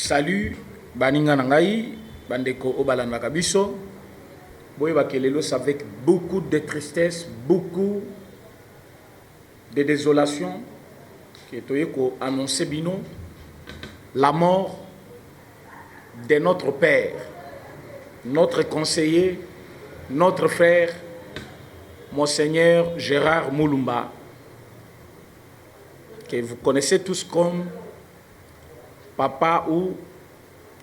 Salut, baninga nangai, bandeko obalanda kabiso. Boye bakelelo avec beaucoup de tristesse, beaucoup de désolation. Qui ko annoncé bino la mort de notre père, notre conseiller, notre frère, Monseigneur Gérard Moulumba, que vous connaissez tous comme papa ou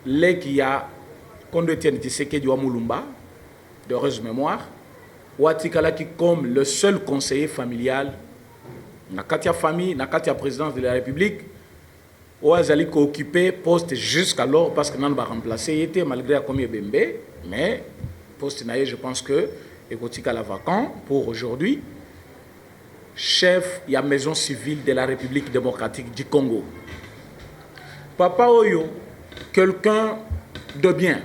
Lekia Kondetienne Tshisekedi wa Moulumba, d'heureuse mémoire, ou Atikalaki comme le seul conseiller familial, Nakatia famille, Nakatia présidence de la République, ou Azali qui occupé poste jusqu'alors parce que nous va remplacer, il était malgré la combien Bembe, mais poste naïe, je pense que Ekotika la vacant pour aujourd'hui, chef de la maison civile de la République démocratique du Congo. Papa Oyo, quelqu'un de bien,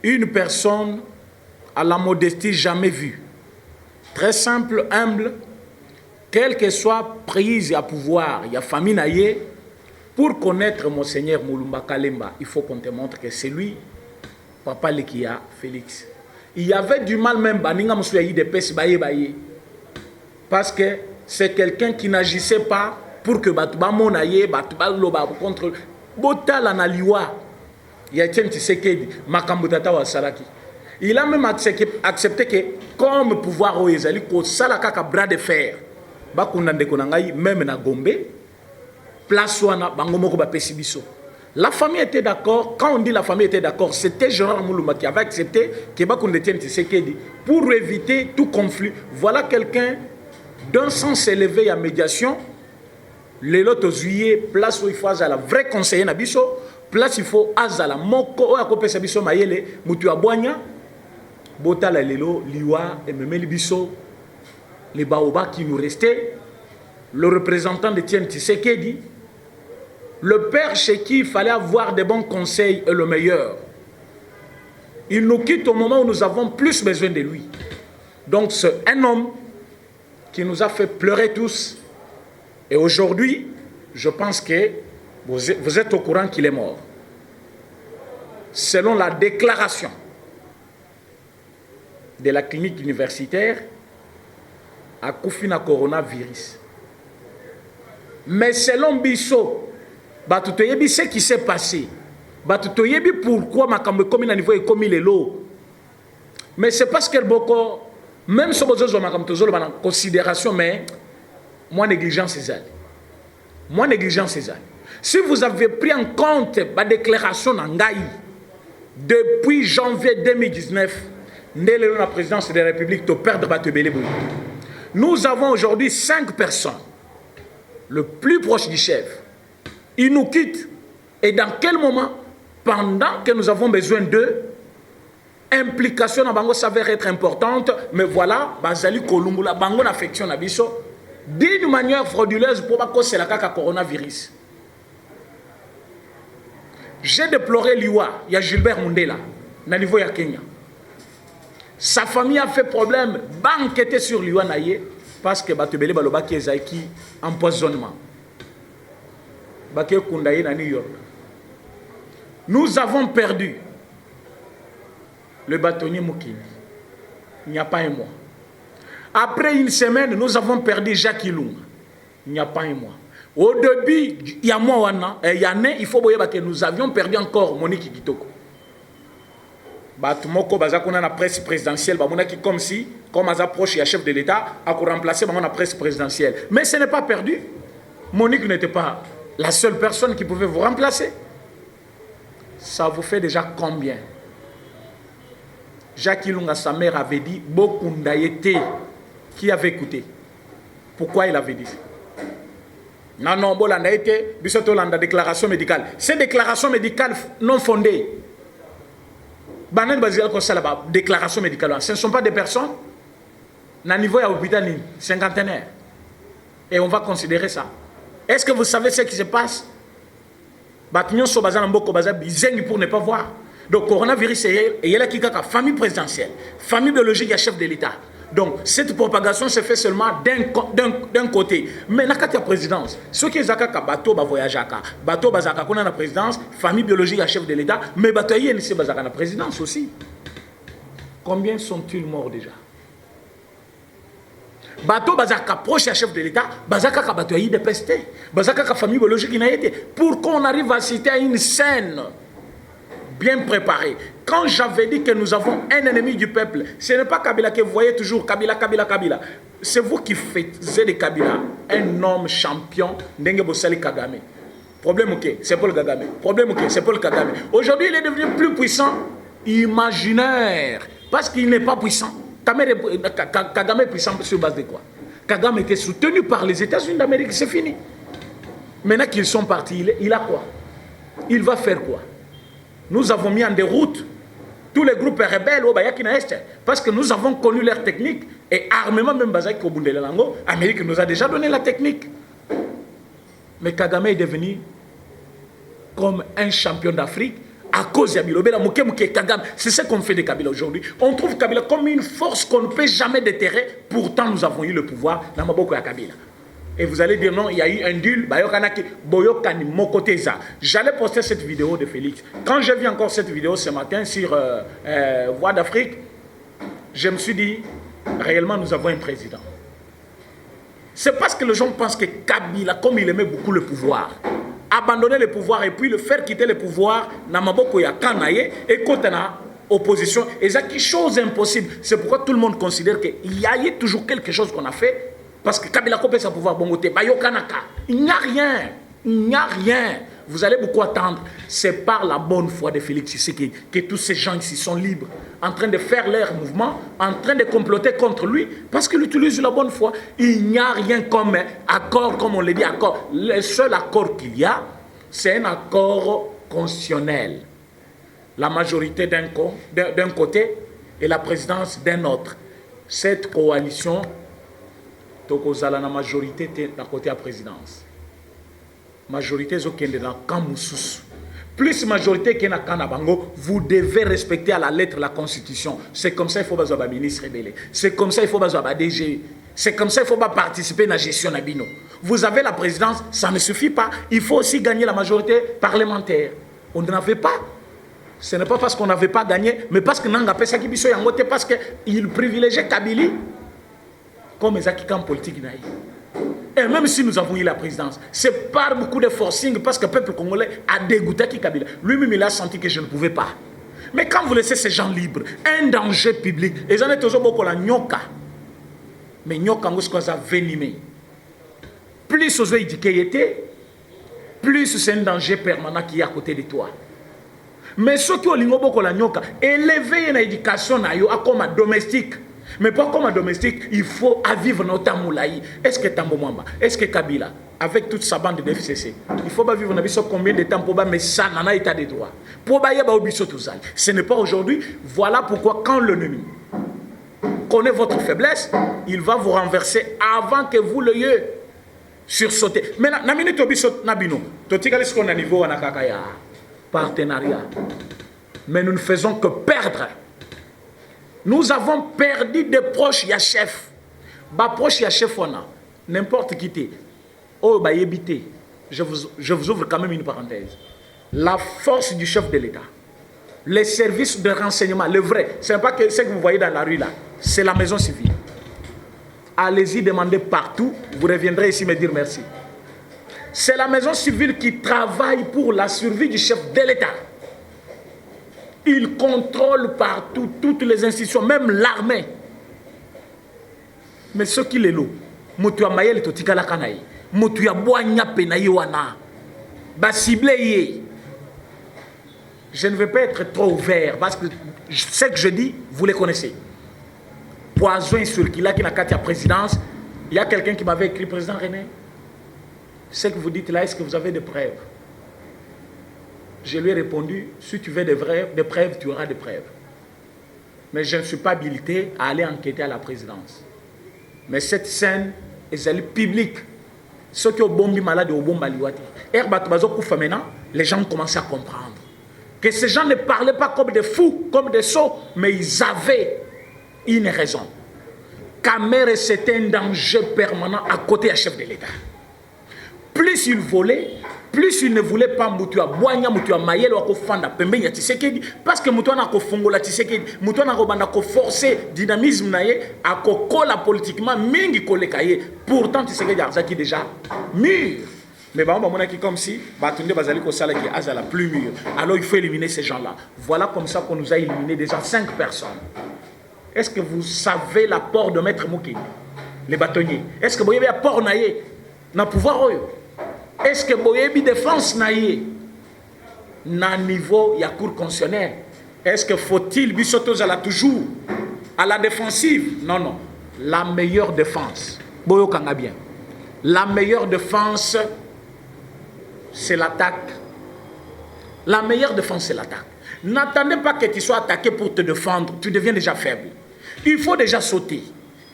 une personne à la modestie jamais vue, très simple, humble, quelle que soit prise à pouvoir, il y a famille naïe, pour connaître Monseigneur Moulumba Kalemba, il faut qu'on te montre que c'est lui, Papa Lekia Félix. Il y avait du mal même, parce que c'est quelqu'un qui n'agissait pas pour que Batouba Monaye, Batouba Loba contre Botala Naliwa, Yatien Tshisekedi, Makambutata wa Salaki. Il a même accepté que, comme pouvoir au Ezali, ko Salaka ka bras de fer, Bakundande Konangai, même na Gombe, place wana, Bangomoko ba Pesibiso. La famille était d'accord. Quand on dit la famille était d'accord, c'était Gérard Moulumba qui avait accepté que Bakundetienne Tshisekedi pour éviter tout conflit. Voilà quelqu'un d'un sens élevé à médiation. Les lots juillet, place où il faut à la vraie conseiller Nabiso, place il faut à la moko, à copé Sabiso Mayele, Moutua Boigna, Botala Lelo, Liwa, et Memeli Biso, les Baoba qui nous restaient, le représentant de Tien Tshisekedi, le père chez qui il fallait avoir des bons conseils et le meilleur. Il nous quitte au moment où nous avons plus besoin de lui. Donc c'est un homme qui nous a fait pleurer tous. Et aujourd'hui, je pense que vous êtes au courant qu'il est mort. Selon la déclaration de la clinique universitaire, à Koufina coronavirus. Mais selon Bissot, Batutoyebi, ce qui s'est passé. Batutoyebi, pourquoi ma comme à niveau et comme il est l'eau. Mais c'est parce que beaucoup, même si vous avez en considération, mais moi négligence c'est ça. Moi négligence c'est ça. Si vous avez pris en compte ma déclaration Nangaï depuis janvier 2019, la présidence de la République de perdre Batebele. Nous avons aujourd'hui 5 personnes, le plus proche du chef. Il nous quitte. Et dans quel moment, pendant que nous avons besoin d'eux, implication dans Bango s'avère être importante, mais voilà, Bazali Kolumbula, Bango l'affection Nabiso, d'une manière frauduleuse pour que c'est la caca coronavirus. J'ai déploré Liwa, il y a Gilbert Mundela, au niveau de Kenya. Sa famille a fait problème, banqueté sur Liwa Naye, parce que Batebele Baloba qui est qui empoisonnement. Baké Kundaye na New York. Nous avons perdu le bâtonnier Moukini. Il n'y a pas un mois. Après une semaine, nous avons perdu Jacques Ilunga. Il n'y a pas un mois. Au début, il y a mois, il faut que nous avions perdu encore Monique Kitoko. Batumoko bazakuna na presse présidentielle, qui comme si, comme à approche, il y a chef de l'État, a remplacé la presse présidentielle. Mais ce n'est pas perdu. Monique n'était pas la seule personne qui pouvait vous remplacer. Ça vous fait déjà combien? Jacques Ilunga, sa mère, avait dit beaucoup d'ayété. Qui avait écouté? Pourquoi il avait dit? Non, non, Bolanda été, Bissotolanda, déclaration médicale. Ces déclarations médicales non fondées. Banen Bazil Kosalaba, déclaration médicale. Ce ne sont pas des personnes. Na niveau à l'hôpital, cinquantenaire. Et on va considérer ça. Est-ce que vous savez ce qui se passe? Pour ne pas voir. Donc, coronavirus, il y a la famille présidentielle, famille biologique, il y a chef de l'État. Donc, cette propagation se fait seulement d'un côté. Mais dans la présidence, ceux qui ont bateau voyager, bateau bazaka dans la présidence, famille biologique à chef de l'État, mais bateau y est dans la présidence aussi. Combien sont-ils morts déjà? Bateau bazaka proche à chef de l'État, bazaka bateau y de pesté, bazaka famille biologique qui n'a été. Pour qu'on arrive à citer une scène bien préparée. Quand j'avais dit que nous avons un ennemi du peuple, ce n'est pas Kabila que vous voyez toujours, Kabila, Kabila, Kabila. C'est vous qui faites de Kabila un homme champion d'Enge Bossali Kagame. Problème ok, c'est Paul Kagame. Problème ok, c'est Paul Kagame. Aujourd'hui, il est devenu plus puissant, imaginaire, parce qu'il n'est pas puissant. Kagame est puissant sur base de quoi? Kagame était soutenu par les États-Unis d'Amérique, c'est fini. Maintenant qu'ils sont partis, il a quoi? Il va faire quoi? Nous avons mis en déroute tous les groupes rebelles au Bayakina Est parce que nous avons connu leur technique et armement même Bazaki au Bundelelango, l'Amérique nous a déjà donné la technique. Mais Kagame est devenu comme un champion d'Afrique à cause de Bilobela Mouké Kagame. C'est ce qu'on fait de Kabila aujourd'hui. On trouve Kabila comme une force qu'on ne peut jamais déterrer. Pourtant, nous avons eu le pouvoir dans Maboko et Kabila. Et vous allez dire non, il y a eu un deal. J'allais poster cette vidéo de Félix. Quand j'ai vu encore cette vidéo ce matin sur Voix d'Afrique, je me suis dit, réellement, nous avons un président. C'est parce que les gens pensent que Kabila, comme il aimait beaucoup le pouvoir, abandonner le pouvoir et puis le faire quitter le pouvoir, Namaboko ya Kanaye, et quand on a opposition, et ça qui chose impossible. C'est pourquoi tout le monde considère qu'il y a toujours quelque chose qu'on a fait. Parce que Kabila Kopé sa pouvoir bongoté, il n'y a rien, il n'y a rien. Vous allez beaucoup attendre. C'est par la bonne foi de Félix Tshisekedi que tous ces gens ici sont libres, en train de faire leur mouvement, en train de comploter contre lui, parce qu'il utilise la bonne foi. Il n'y a rien comme accord, comme on le dit, accord. Le seul accord qu'il y a, c'est un accord constitutionnel. La majorité d'un côté et la présidence d'un autre. Cette coalition, la majorité est à côté de la présidence. Majorité est dans le camp Moussous. Plus majorité qui est dans le camp Nabango, vous devez respecter à la lettre la constitution. C'est comme ça qu'il faut avoir un ministre rebelle. C'est comme ça qu'il faut avoir un DG. C'est comme ça qu'il faut participer à la gestion de Bino. Vous avez la présidence, ça ne suffit pas. Il faut aussi gagner la majorité parlementaire. On n'en avait pas. Ce n'est pas parce qu'on n'avait pas gagné, mais parce que Nanga Pesa Kibiso Yangote, parce qu'il privilégiait Kabili comme les camps politiques. Et même si nous avons eu la présidence, c'est par beaucoup de forcing parce que le peuple congolais a dégoûté Kabila. Lui-même, il a senti que je ne pouvais pas. Mais quand vous laissez ces gens libres, un danger public, et j'en ai toujours beaucoup la nyoka. Mais nyoka, c'est venimé. Plus aux éduqués, plus c'est un danger permanent qui est à côté de toi. Mais ceux qui ont beaucoup la nyoka, élever une éducation comme un domestique. Mais pas comme un domestique, il faut vivre notre Moulaï. Est-ce que Tambo Mwamba, est-ce que Kabila, avec toute sa bande de FCC, il faut pas vivre dans combien de temps pour mais ça n'a pas état de droit. Pour ce n'est pas aujourd'hui. Voilà pourquoi quand l'ennemi connaît votre faiblesse, il va vous renverser avant que vous l'ayez sursauté. Mais na minute obisot nabino, totikali ce qu'on a niveau à Nakakaya, partenariat. Mais nous ne faisons que perdre. Nous avons perdu des proches ya chef. Ba proche ya chef on a n'importe qui t'es. Oh ba yebité. Je vous ouvre quand même une parenthèse. La force du chef de l'État, les services de renseignement, le vrai, ce n'est pas que ce que vous voyez dans la rue là, c'est la maison civile. Allez-y demander partout, vous reviendrez ici me dire merci. C'est la maison civile qui travaille pour la survie du chef de l'État. Il contrôle partout, toutes les institutions, même l'armée. Mais ce qui est là, Moutua Mayel Totikala Kanaï, Moutua Boanya Penaïwana, Basibleye. Je ne vais pas être trop ouvert parce que ce que je dis, vous les connaissez. Poison sur qui là qui n'a qu'à la présidence, il y a quelqu'un qui m'avait écrit, président René, ce que vous dites là, est-ce que vous avez des preuves? Je lui ai répondu, si tu veux des preuves, tu auras des preuves. Mais je ne suis pas habilité à aller enquêter à la présidence. Mais cette scène est publique. Ceux qui ont bombi malade au bomba liwati. Les gens commencent à comprendre que ces gens ne parlaient pas comme des fous, comme des sots, mais ils avaient une raison. Kamere, c'était un danger permanent à côté du chef de l'État. Plus il volait, plus il ne voulait pas Moutua Boigna, Moutua Mayel ou Fanda Pembenya Tshisekedi, parce que Moutua n'a qu'au Fongola Tshisekedi, Moutua n'a qu'au forcer dynamisme naye, à kola politiquement, mingi kolekaye. Pourtant Tshisekedi a qui déjà mûr. Mais bah on a qui comme si Batunde Bazali Kosala qui a la plus mûre. Alors il faut éliminer ces gens-là. Voilà comme ça qu'on nous a éliminé déjà 5 personnes. Est-ce que vous savez l'apport de Maître Moukini, les bâtonniers? Est-ce que vous avez apport naye na pouvoir? Est-ce que vous avez défense naye na niveau ya cour constitutionnelle? Est-ce que faut-il bisotos à la toujours à la défensive? Non, non. La meilleure défense, boyo kanga bien. La meilleure défense, c'est l'attaque. La meilleure défense, c'est l'attaque. N'attendez pas que tu sois attaqué pour te défendre. Tu deviens déjà faible. Il faut déjà sauter.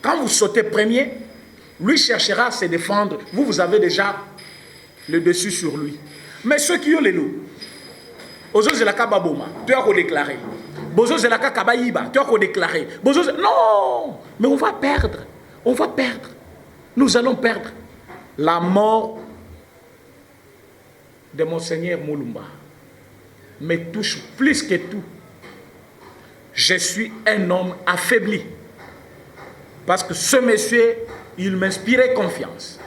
Quand vous sautez premier, lui cherchera à se défendre. Vous avez déjà le dessus sur lui. Mais ceux qui ont les loups, Ozo Zelaka Baboma, tu as déclaré. Bozo Zelaka Kabaïba, tu as déclaré. Non, mais on va perdre. On va perdre. Nous allons perdre. La mort de Monseigneur Moulumba me touche plus que tout. Je suis un homme affaibli. Parce que ce monsieur, il m'inspirait confiance.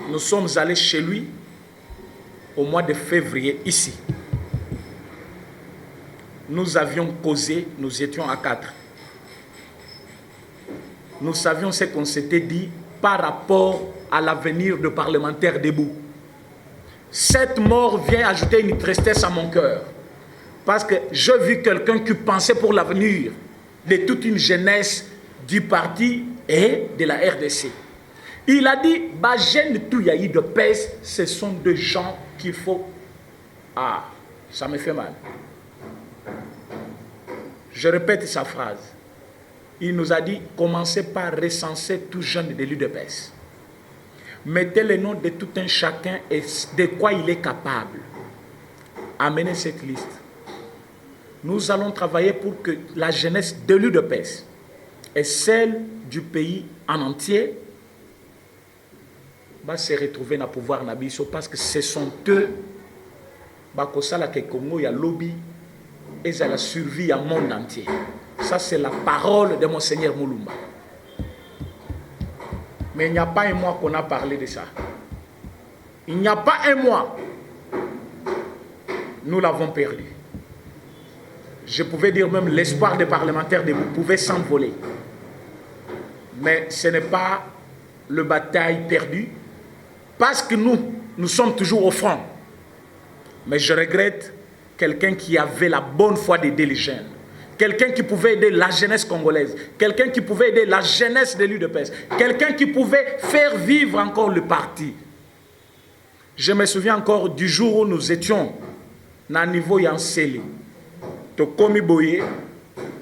Nous sommes allés chez lui au mois de février, ici. Nous avions causé, nous étions à 4. Nous savions ce qu'on s'était dit par rapport à l'avenir de parlementaires debout. Cette mort vient ajouter une tristesse à mon cœur. Parce que j'ai vu quelqu'un qui pensait pour l'avenir de toute une jeunesse du parti et de la RDC. Il a dit, Bajen Touyaï de PES, ce sont des gens qu'il faut... Ah, ça me fait mal. Je répète sa phrase. Il nous a dit, commencez par recenser tout jeune de l'UDPS. Mettez le nom de tout un chacun et de quoi il est capable. Amenez cette liste. Nous allons travailler pour que la jeunesse de l'UDPS et celle du pays en entier va se retrouver dans le pouvoir Nabiso parce que ce sont eux qui Congo, il y a lobby et ça la survie au monde entier. Ça, c'est la parole de Monseigneur Moulumba. Mais il n'y a pas un mois qu'on a parlé de ça. Il n'y a pas un mois. Nous l'avons perdu. Je pouvais dire même l'espoir des parlementaires de vous pouvait s'envoler. Mais ce n'est pas le bataille perdue. Parce que nous sommes toujours au front. Mais je regrette quelqu'un qui avait la bonne foi d'aider les jeunes. Quelqu'un qui pouvait aider la jeunesse congolaise. Quelqu'un qui pouvait aider la jeunesse de l'UDPS. Quelqu'un qui pouvait faire vivre encore le parti. Je me souviens encore du jour où nous étions à niveau Yanseli. Tokomi Boye,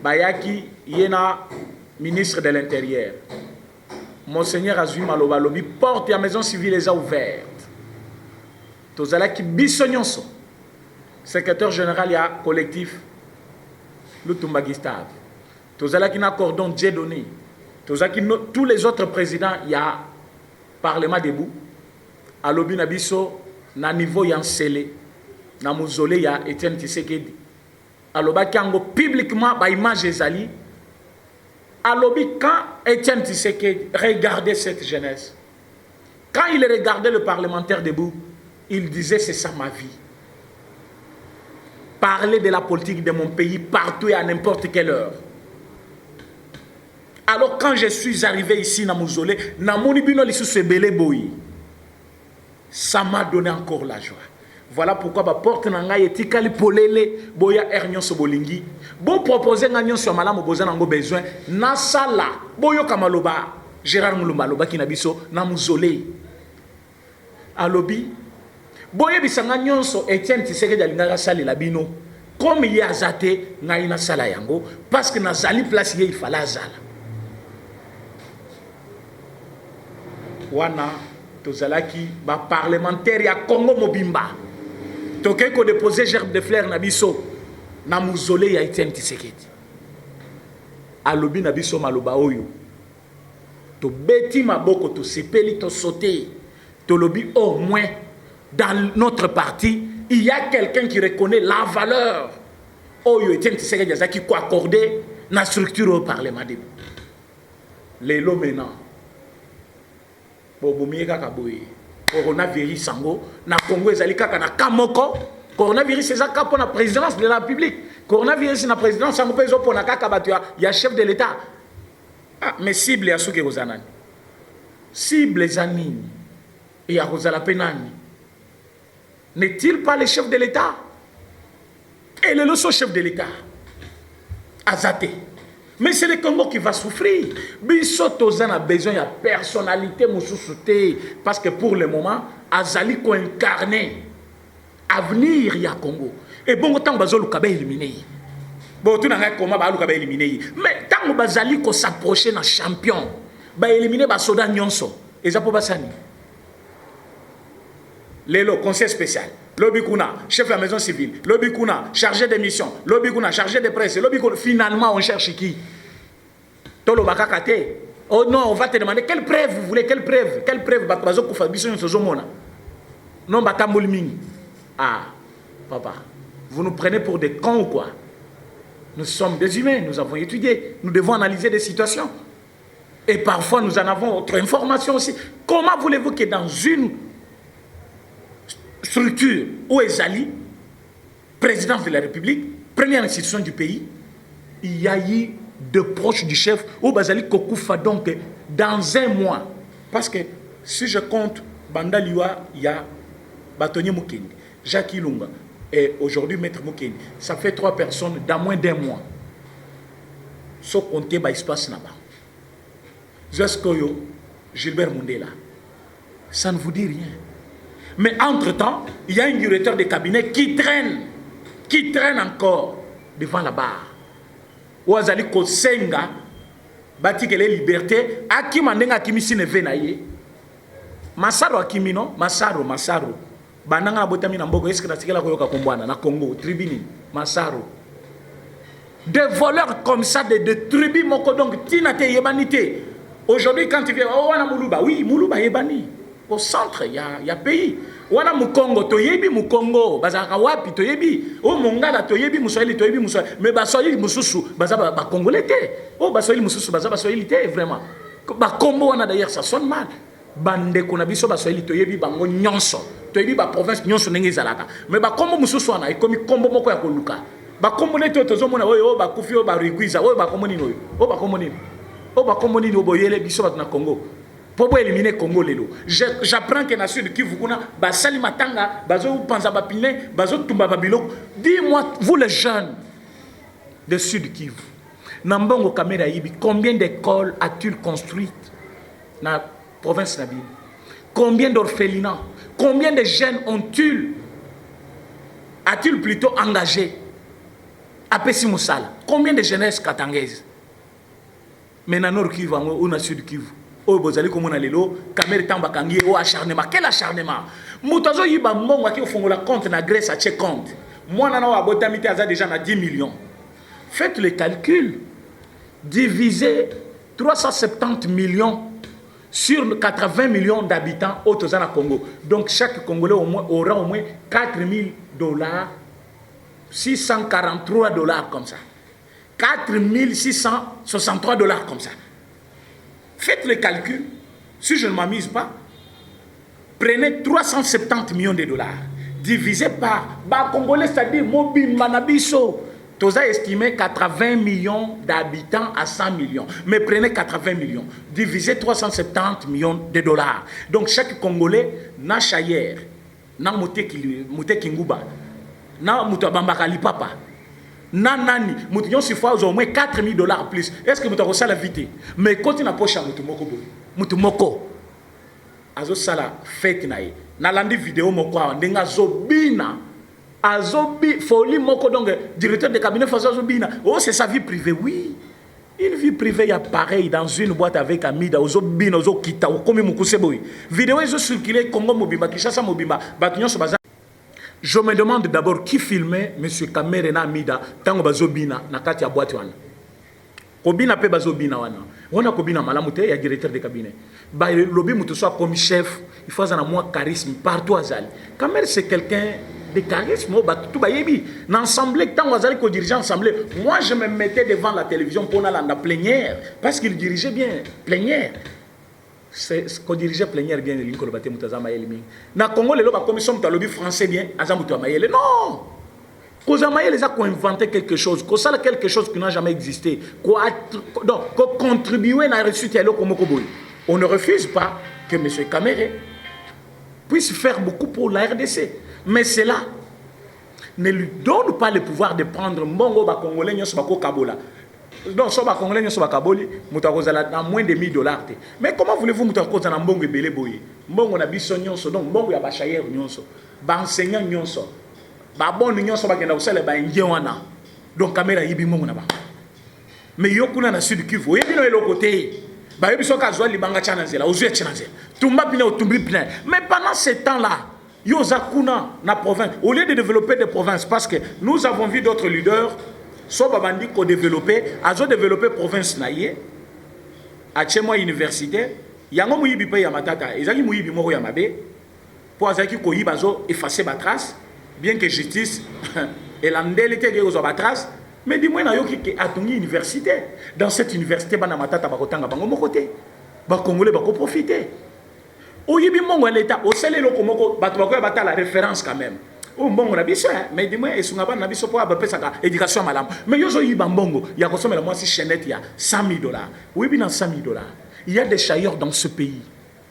Bayaki, Yena, ministre de l'Intérieur. Monseigneur Azui Maloba Lobi, porte à la maison civile les a ouvertes. Tozalaki Bissonyonso, secrétaire général il y a collectif Lutumba Gustave. Tozalaki na cordon Dieudonné. Tozalaki tous les autres présidents il y a parlement debout. À Lobi Nabiso, na niveau Yansele, na Mouzolé il y a Etienne Tshisekedi. À Loba Kango publiquement ba image ezali. À Lobi, quand Etienne Tshisekedi regardait cette jeunesse, quand il regardait le parlementaire debout, il disait c'est ça ma vie. Parler de la politique de mon pays partout et à n'importe quelle heure. Alors quand je suis arrivé ici dans Mouzolé, ça m'a donné encore la joie. Voilà pourquoi ma porte nanga etikali polele boya ernyon sobolingi. Bon proposer nganyon sur malamu boza nango besoin na sala boyo kamaloba Gérard Moulumba loba ki na biso na Mouzolé. Alobi boye bisanga nyonso Etienne Tshisekedi alingaka sali la bino comme il y a zate ngai na sala yango parce que na zali place ye il fallait zala. Wana tozalaki ba parlementaire ya Congo Mobimba. Toke ko déposer gerbe de fleurs na biso na Mouzolé ya Etienne Tshisekedi. alobi na biso maloba oyo to beti maboko to sepeli to sauter to lobi au moins dans notre parti il y a quelqu'un qui reconnaît la valeur oyo Etienne Tshisekedi azaki ko accorder na structure au parlement de lelo maintenant bobomi kaka boye coronavirus sango na Congo ezali kaka na kamoko coronavirus ezaka pour la présidence de la République coronavirus na présidence sango pezo pour na kaka batu ya chef de l'état ah mais cible ya suki rozanani cible zanini et ya rozala penani n'est-il pas le chef de l'état et le chef de l'état Azate. Mais c'est le Congo qui va souffrir. Bissotozan a besoin de personnalité parce que pour le moment, Azali ko incarné avenir ya Congo. Et bon tant bazo lukabe éliminé. Bon tout n'a comment ba lukabe éliminé. Mais tant bazali ko s'approcher na champion, ba éliminer ba soda nyonso. Et ça pour basani. Lelo conseil spécial. Lobby Kuna, chef de la maison civile. Lobby Kuna, chargé de mission. Lobby Kuna, chargé de presse. Lobby Kuna, finalement, on cherche qui? Tolo Bakakate. Oh non, on va te demander quelle preuve vous voulez, quelle preuve? Quelle preuve? Batbazo Koufa, Bisson Sozomona. Non, Batamboulming. Ah, papa, vous nous prenez pour des cons ou quoi? Nous sommes des humains, nous avons étudié. Nous devons analyser des situations. Et parfois, nous en avons autre information aussi. Comment voulez-vous que dans une structure où Ezali, présidence de la République, première institution du pays, il y a eu de proches du chef, où Bazali Kokoufa donc dans un mois. Parce que si je compte, Banda Liwa, il y a Batonye Moukendi, Jacques Ilunga et aujourd'hui Maître Moukendi. Ça fait 3 personnes dans moins d'un mois. Sauf compter l'espace là-bas. Zaskoyo, Gilbert Mundela. Ça ne vous dit rien. Mais entre-temps, il y a un directeur de cabinet qui traîne encore devant la barre. Ouazali Kosenga, bati que les libertés, Akimandenga Kimisi ne venaye. Masaro Akimino, Masaro. Bananga botami na mboko, est-ce que na sikela koyoka kombwana na Congo, tribuni, Masaro. Des voleurs comme ça, de tribus moko donc, tina te yebanité. Aujourd'hui, quand tu viens, oh, wana Moulouba, oui, Moulouba yebani. Au centre, il y a pays. Wana Mukongo, toyebi Mukongo, bazaka wapi toyebi. O Mongala toyebi Muswahili toyebi Muswahili. Mais baswahili mususu, bazaba ba Congolais té. Oh baswahili mususu bazaba baswahili té vraiment. Ba Kombo wana d'ailleurs ça sonne mal. Bande kona biso baswahili toyebi bango nyonso. Toyebi ba province nyonso ndenge ezalaka. Mais ba Kombo mususu wana ekomi Kombo moko ya koluka. Ba Kombo neto tozomona oyo ba kufi o ba riguiza, oyo ba Kombo nini oyo. O ba Kombo nini. O ba Kombo nini oboyele biso bat na Congo. Pour éliminer Congo lelo. J'apprends que nation de Kivu kuna basali matanga, bazo panza bapine, bazo tumba babilo. Dis-moi vous les jeunes de Sud Kivu. Nambongo Kamera Yibi, combien d'écoles as-tu construites dans la province Nabi? Combien d'orphelinats? Combien de jeunes as-tu plutôt engagé à Pessi Moussala? Combien de jeunesse katangaise? Maintenant Nord Kivu ou na Sud Kivu. Oh, bozali komona lelo, Kamere tamba kangi o acharnement. Quel acharnement? Moutazo yiba mbongo aki ofongola compte na Grèce à check compte. Moi nana wa botamité aza déjà na 10 millions. Faites le calcul. Divisez 370 millions sur 80 millions d'habitants au Tozana Congo. Donc chaque Congolais aura au moins 4 000 $, 643 $ comme ça. 4 663 $ comme ça. Faites le calcul, si je ne m'amuse pas, prenez 370 millions de $, divisé par, Congolais, c'est-à-dire, Mobile Manabiso, Toza estimé 80 millions d'habitants à 100 millions. Mais prenez 80 millions, divisé 370 millions de $. Donc chaque Congolais n'a chayer, n'a Moutekinguba, n'a Moutabambakali Papa. Nanani, nous avons au moins 4 000 $ plus. Est-ce que nous avons ça la vite? Mais quand tu n'as pas cher, Moutumoko, Azo Sala, fête naïe. Nalandi vidéo moko, Nenga Zobina, Azobi, folie moko, donc, directeur de cabinet Faso Zobina. Oh, c'est sa vie privée, oui. Une vie privée, il y a pareil dans une boîte avec Amida, Ozobina, Ozokita, Okomi Moukousseboui. Vidéo, ils ont circulé, Congo Mobimba, Kishasa Mobimba, Batunyon Sobaza. Je me demande d'abord qui filmait M. Kamere na Amida, Tango Bazobina, na kati ya boîte wana. Kobina pe bazobina wana. On a kobina malamu te ya directeur de cabinet. Ba lobby mutu soit comme chef, il faut avoir moins charisme partout azali. Kamer c'est quelqu'un de charisme, bah tout ba yebi. L'assemblée tant azali ko dirigeant assemblée. Moi je me mettais devant la télévision pour la plénière parce qu'il dirigeait bien plénière. C'est qu'on dirigeait plénière bien le linko le baté mutaza mayele mingi. Na Congo le ba commission mutu lobby français bien azamutu mayele. Non. Kozamaye les a inventé quelque chose, qu'on a quelque chose qui n'a jamais existé, qu'on contribuer à la réussite. On ne refuse pas que M. Kamere puisse faire beaucoup pour la RDC. Mais cela ne lui donne pas le pouvoir de prendre Mbongo Bakongolais Nyosbako Kabola. Donc, si Bakongolais Nyosbako Kaboli, Moutakozala à moins de $1000. Mais comment voulez-vous Moutakozala Mbongo Belé Boye? Mbongo na biso nyonso, donc Mbongo ya bachayer nyonso, ba enseignant nyonso. Babon union so bagenda usale ba ngewana donc caméra yibi mongo na ba mais yokuna na sud Kivu yebi no elokote ba yebi so ka zwa libanga chana nzela ozwe chana nzela tumba pina otumbi pina mais pendant ce temps là yo zakuna na province au lieu de développer des provinces parce que nous avons vu d'autres leaders so babandi ko développer azo développer province na ye a chemo université yango muyibi pe ya matata ezaki muyibi moko ya mabe po azaki ko yiba zo effacer ba trace. Bien que justice et la ndélité aux abatras, mais dis-moi na yoki que à ton université, dans cette université banamatata bakotanga bango mokote, ba congolais bako profiter. Oyibi mongo l'état, au sel loko moko bato bako bata la référence quand même. O mbongo na biso mais dis-moi esunga ba na biso po ba pesa ka éducation malam. Mais yozo yiba mbongo ya kosomela moi si chaînette ya $100,000. Oui bien $100,000. Il y a des chailleurs dans ce pays.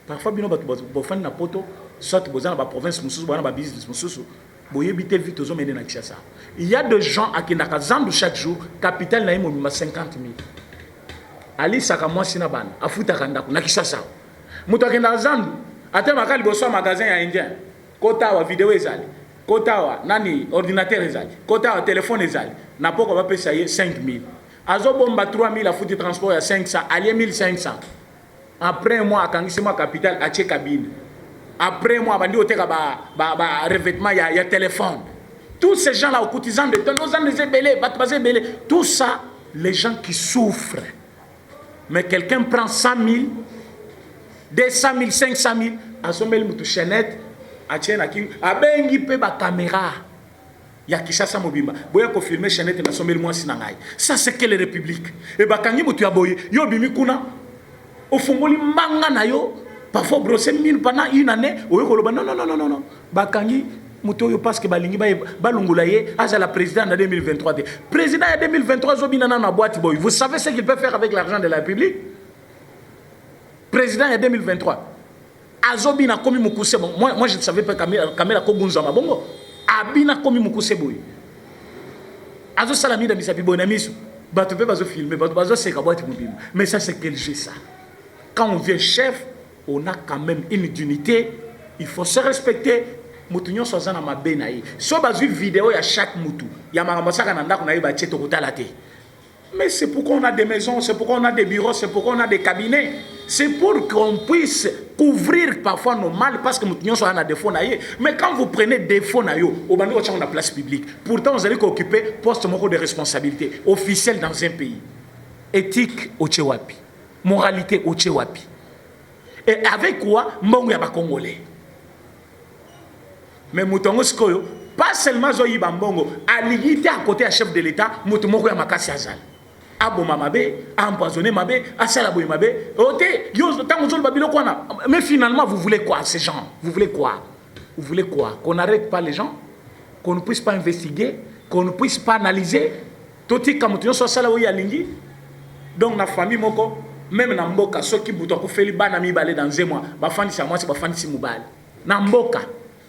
Parfois bino bato bo fan na poto, soit bozana ba province mususu bana ba business mususu. Il y a des gens à qui n'akazandu chaque jour, capital na imo 50 000. Ali saka moi sinaban, afuta kanda ku nakisasa. Muto akenda zandu, ate makali boso magasin ya indien. Kota wa vidéo ezali, kota wa nani ordinateur ezali, kota wa téléphone ezali. Na poko ba pesa ye 5 000. Azo bomba 3 000 afuti transport ya 500, ali 1500. Après un mois akangisi moi capital ache cabine. Après moi, bandi oteka ba revêtement il y a téléphone. Tous ces gens là au cotisant de temps, nos amis belé, tout ça, les gens qui souffrent. Mais quelqu'un prend 100 000, 200 000, 500 000, à son mel mutu chaînette, à tien à qui, à bengi pe ba caméra. Ya Kishasa Mobimba. Boya ko filmer chaînette na son mel moi sinangai. Ça c'est quelle république? Et ba kangi mutu ya boye, yo bimi kuna, au fongoli manga na yo. Parfois, brosser 1000 pendant une année, non. Bakangi, Moutoyo parce que Balingi Balungulaye, à la présidente en 2023. Président en 2023, Zobina na boîte boy. Vous savez ce qu'il peut faire avec l'argent de la République? Président en 2023. Azobina komi mukuse bon. Moi je ne savais pas Kamela Kogunza Mabongo. Abina komi mukuse boy. Azo salami da misapi boy na misu. Bato pe bazo filmer, bazo seka boîte mobile. Mais ça c'est quel jeu ça? Quand on vient chef, on a quand même une dignité, il faut se respecter. Moutounyo sozana mabenaï. So bazu vidéo ya chaque moutou. Ya marambasaka nanda qu'on a eu bâti tokotalate. Mais c'est pourquoi on a des maisons, c'est pourquoi on a des bureaux, c'est pourquoi on a des cabinets. C'est pour qu'on puisse couvrir parfois nos mal parce que moutounyo sozana des défauts naïe. Mais quand vous prenez des défauts naïo, au bando on a la place publique. Pourtant vous allez occuper poste moko de responsabilité officielle dans un pays. Éthique au Tchewapi. Moralité au Tchewapi. Et avec quoi mbongo ya ba Congolais. Mais Moutongo Skoyo, pas seulement Zoyi Bambongo, aligité à côté à chef de l'État, Moutomoko ya makasi azal. Abo mamabe, empoisonné mabe, asalaboy mabe. Ok, yo tango zol babilo kwana. Mais finalement vous voulez quoi ces gens? Vous voulez quoi? Vous voulez quoi? Qu'on n'arrête pas les gens? Qu'on ne puisse pas investiguer? Qu'on ne puisse pas analyser? Toti kamutonyo so salaboy alingi. Donc la famille moko même na mboka soki buto ko feli bana mi balé dans un mois ba fandi sa moitié ba fandi si mobile na mboka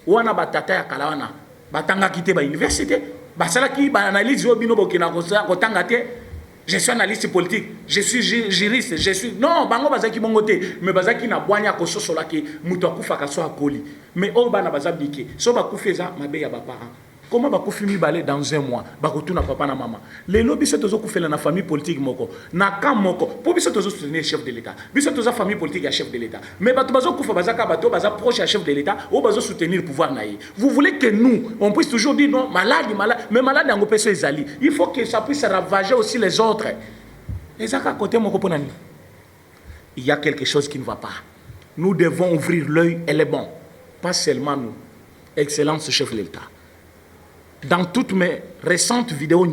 wana batata ya kala wana batanga kité ba université ba sala ki ba analyse yo bino bokina ko tanga te je suis analyste politique je suis juriste je suis non bango bazaki bongote mais bazaki na bwanya ko sosola ki muto akufa ka so akoli mais o bana bazabiki so ba kufeza mabe ya ba parents. Comment va kufimi balé dans un mois? Bakotuna papa na maman. Les lobbies sont toujours fait la famille politique moko. Na kam moko. Pour biso toujours soutenir chef de l'État. Biso toujours famille politique à chef de l'État. Mais bato bazo kufa bazaka bato baza proche à chef de l'État ou bazo soutenir le pouvoir naïe. Vous voulez que nous on puisse toujours dire non malade mais malade en peso ezali. Il faut que ça puisse ravager aussi les autres. Et ça, à côté, il y a quelque chose qui ne va pas. Nous devons ouvrir l'œil, elle est bon. Pas seulement nous. Excellence, chef de l'État. Dans toutes mes récentes vidéos,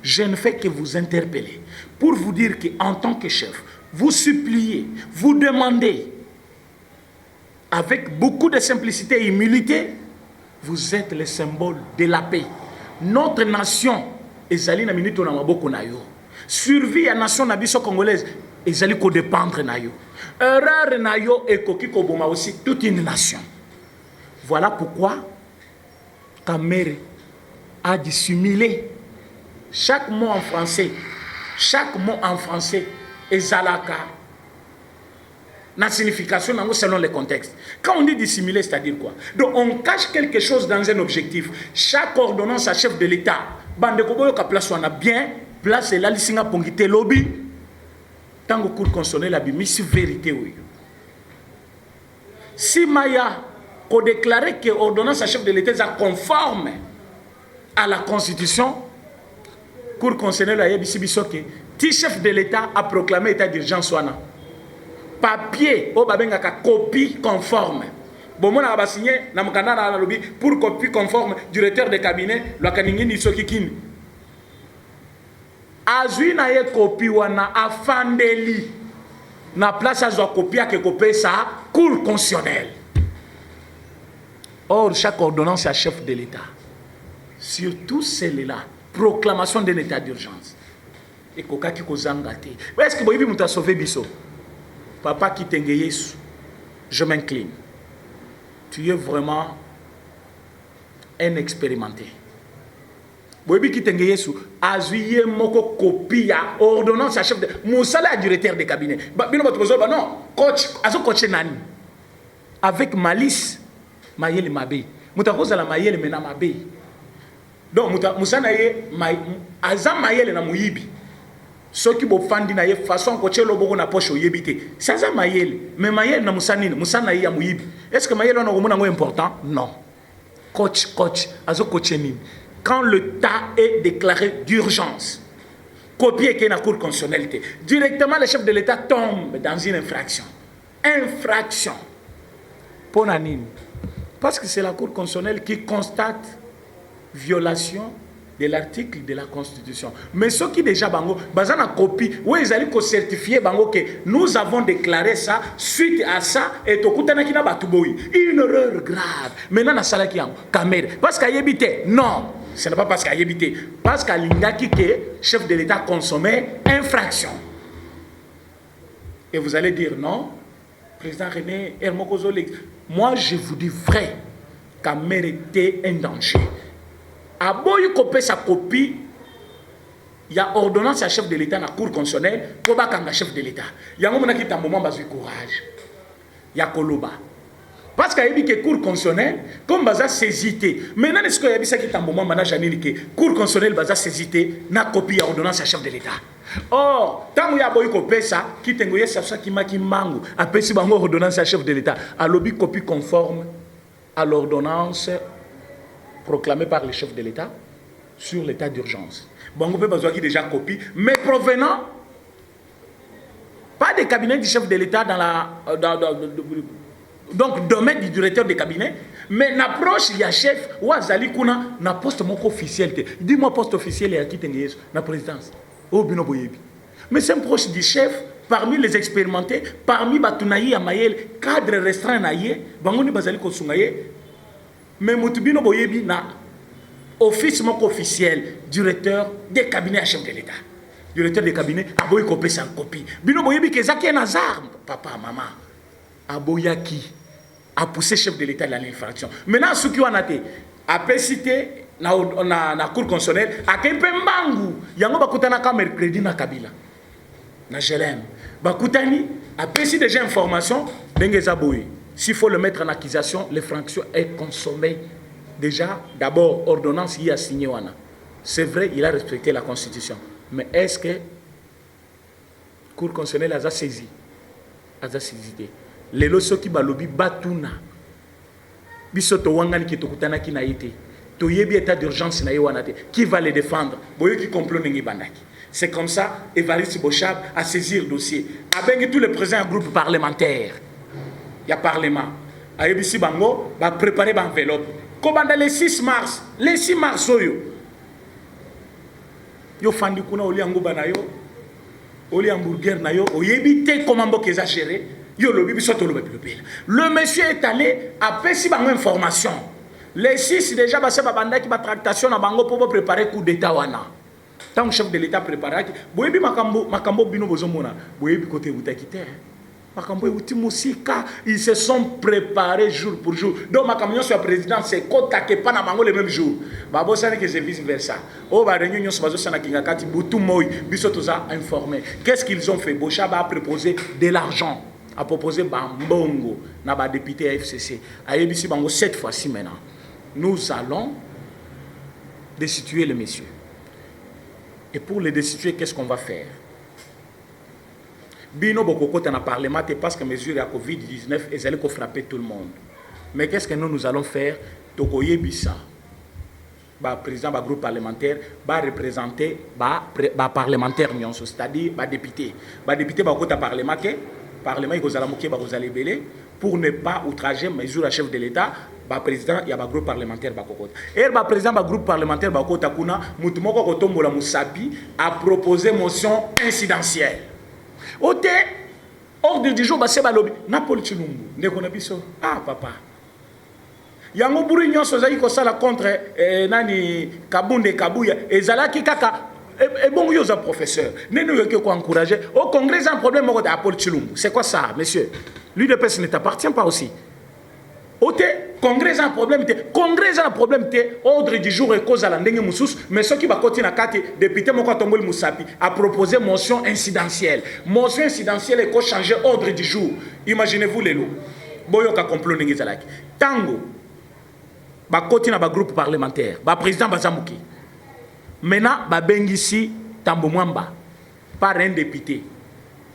je ne fais que vous interpeller pour vous dire qu'en tant que chef, vous suppliez, vous demandez, avec beaucoup de simplicité et humilité, vous êtes le symbole de la paix. Notre nation, ezali na minute na maboko na yo. Survie à la nation nabiso congolaise, ezali ko dépendre na yo. Erreur na yo ekoki ko boma aussi toute une nation. Voilà pourquoi Kamere a dissimulé chaque mot en français. Chaque mot en français ezalaka la signification selon le contexte. Quand on dit dissimuler, c'est-à-dire quoi? Donc on cache quelque chose dans un objectif. Chaque ordonnance à chef de l'État, bande koboyo ka place on a bien, place la lisinga pongité lobby, tant que cour constitutionnel la bimisi vérité oui. Si Maya ko déclarer que ordonnance à chef de l'État est conforme à la Constitution, cour constitutionnelle a yebisi biso que ti chef de l'État a proclamé état d'urgence wana. Papier au babengaka copie conforme. Bon mon a signé na mukanda na lobby pour copie conforme directeur de cabinet lo kaningini sokikini. Azui na ye copie wana afandeli na place azwa copie ke copie ça cour constitutionnelle. Or chaque ordonnance à chef de l'État, surtout celle-là, proclamation d'un état d'urgence. Et koka ki kozangate. Est-ce que boyibi muta sauver biso? Papa qui t'engue Yesu, je m'incline. Tu es vraiment un expérimenté. Boyebi qui t'engue Yesu, azuye moko copie ya ordonnance à chef de Moussala directeur de cabinet. Bino batkozo ba non, coach, azo coacher nani. Avec malice, mayele mabe. Mutakoza la mayele mena mabe. Donc Moussana ye azam mayele na muyibi. Ceux qui bofandi na ye façon coacher le boko na poche oyebite. Ça ça mayele, mais mayele na musanine, musana ya muyibi. Est-ce que mayele na ngomona ngo important? Non. Coach, azo coacher nini. Quand le tas est déclaré d'urgence, copier qui est la cour constitutionnelle, directement le chef de l'État tombe dans une infraction. Infraction. Pour nini? Parce que c'est la cour constitutionnelle qui constate violation de l'article de la Constitution. Mais ceux qui déjà bango, bazana copie, où ils allaient certifier bango que nous avons déclaré ça, suite à ça, et tokutana kina batuboui. Une erreur grave. Maintenant, na salaki yango, Kamere. Parce qu'à yébité, non. Ce n'est pas parce qu'à yébité. Parce qu'à l'ingaki que chef de l'État consommait infraction. Et vous allez dire non, président René Hermokozole. Moi, je vous dis vrai, Kamere était un danger. A boy copé sa copie, il y a ordonnance à chef de l'État dans la cour constitutionnelle pour bakanga chef de l'État. Il y a un moment qui est un moment de courage. Il y a Koloba. Parce qu'il y a une cour constitutionnelle, comme baza saisité. Maintenant, est-ce qu'il y a ça qui est un moment maintenant janine que cour constitutionnelle baza saisité na copie à ordonnance à chef de l'État. Or, tant qu'il y a boy copé ça, qui tengoye ça qui maki mangu, après si bango ordonnance à chef de l'État, a lobby copie conforme à l'ordonnance proclamé par le chef de l'État sur l'état d'urgence. Bon, on peut besoin déjà copie, mais provenant pas des cabinets du chef de l'État dans la donc domaine du directeur de cabinet, mais l'approche il y a chef ou azali kuna na poste mon officiel. Dis-moi poste officiel et à qui tenez la présidence. Oh bino boyebi. Mais c'est un proche du chef parmi les expérimentés, parmi batunayi amayel cadre restreint naye, bangoni bazali ko sungaye. Mais Moutubino Boyebi na office officiel, directeur des cabinets à chef de l'État. Directeur des cabinets, Aboy Kopé sans copie. Bino Boyebi Kezaki un hasard, papa, maman. Aboyaki a poussé chef de l'État dans l'infraction. Maintenant, ce qui ont été, après cité, na cour constitutionnelle, à Kempe Mbangu, yango bakutana ka mercredi na Kabila. Na Jelem. Bakutani, après cité déjà information, Bengeza Boye. S'il faut le mettre en accusation, l'infraction est consommée. Déjà, d'abord, ordonnance, il a signé. C'est vrai, il a respecté la Constitution. Mais est-ce que la Cour constitutionnelle a saisi? Les lois qui balobi batuna. Bisoto wangani ki tokutana ki na ite. Toyebi état d'urgence na yewanate. Qui va les défendre? Boyo qui complot nengi bandaki. C'est comme ça, Évariste Bochab a saisi le dossier. Avec tous les présents groupes parlementaires, il y a parlement. Ayebisi Bango va préparer l'enveloppe. Comme dans le 6 mars, le 6 mars, yo fandi kuna oli angoba na yo, oli hamburger na yo, oyebite comment mboka eza géré, yo lobi biso to lobi pilopela. Le monsieur est allé après si bango information. Les 6 déjà basa babanda ki ba tractation na bango pour préparer coup d'état wana. Tant que chef de l'état préparé, boyebi makambo bino bozomona, boyebi côté utakite. Makambo uti musika, ils se sont préparés jour pour jour. Donc makambo sur la présidence c'est kota ke pas na bango le même jour. Babo ça que c'est vice versa. Oh ba réunion sur bazo sana kinga kati butu moy biso toza informé. Qu'est-ce qu'ils ont fait? Bochaba a proposé de l'argent, a proposé bambongo na ba député FCC. Ayebisi bango cette fois-ci maintenant. Nous allons destituer le monsieur. Et pour les destituer, qu'est-ce qu'on va faire? Bino Bokoko dans le Parlement, parce que mesure à Covid-19, elles allaient frapper tout le monde. Mais qu'est-ce que nous allons faire? Tokoye Bissa, président du groupe parlementaire, représenter parlementaire, c'est-à-dire député. Député Bokota Parlement, Parlement, pour ne pas outrager mesure à chef de l'État. Président, il y a un groupe parlementaire. Et le président du groupe parlementaire, Moutumoko Kotombola Moussapi, a proposé motion incidentielle. Ote, ordre du jour, c'est Balobi. Napoli Chilumbu, Nekonabiso. Ah, papa. Yango Bourignon, Sozaï Kosala contre Nani Kabunde Kabouya, et Zalaki Kaka. Et bon, il y a un professeur. Nous devons encourager. Au Congrès, il y a un problème à Paul Chilumbu. C'est quoi ça, monsieur? L'UDPS ne t'appartient pas aussi. Au Congrès a un problème, Congrès a un problème, ordre du jour et cause à l'andeng moussous, mais ce qui va continuer à quatre député Mokotombol Moussapi a proposé motion incidentielle. Motion incidentielle est qu'on changer ordre du jour. Imaginez-vous les lots. Boyoka complot n'engizalaki. Tango, ba continue à groupe parlementaire, ba président Bazamouki. Maintenant, ba bengisi Tambo Mwamba, par un député.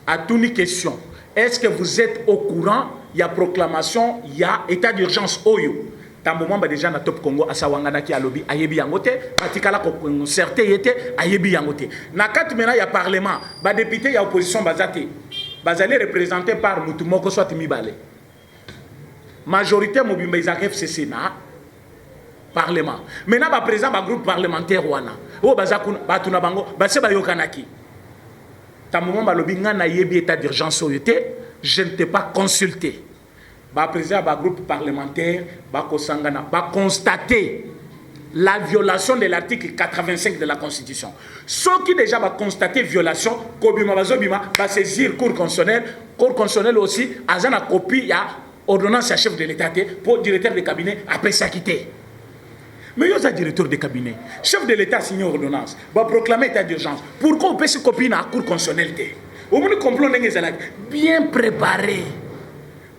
À toute une question, est-ce que vous êtes au courant? Il y a proclamation, il y a état d'urgence Oyo. Tambo Mwamba déjà na top Congo, Asawangana ki alobi, ayebi yangote, patikala ko concerté yete, ayebi yangote. Na kat maintenant il y a parlement, ba député, il y a opposition bazate. Bazali représenté par Moutumoko soit Mibale. Majorité Mobimba Isaac FCC na parlement. Maintenant ba président ba groupe parlementaire wana. O bazakuna batuna bango, ba se ba yokanaki. Tambo Mwamba lobi ngana yebi état d'urgence Oyote. Je ne t'ai pas consulté. Le président du groupe parlementaire va constater la violation de l'article 85 de la Constitution. Ceux qui déjà va constater violation, va saisir Cour constitutionnelle. Cour constitutionnelle aussi, a une copie, il y a ordonnance à chef de l'État pour directeur de cabinet après s'acquitter. Mais il y a un directeur de cabinet. Chef de l'État a signé une ordonnance, va proclamer état d'urgence. Pourquoi on peut se copier dans la Cour constitutionnelle? Au moins, complot bien préparé.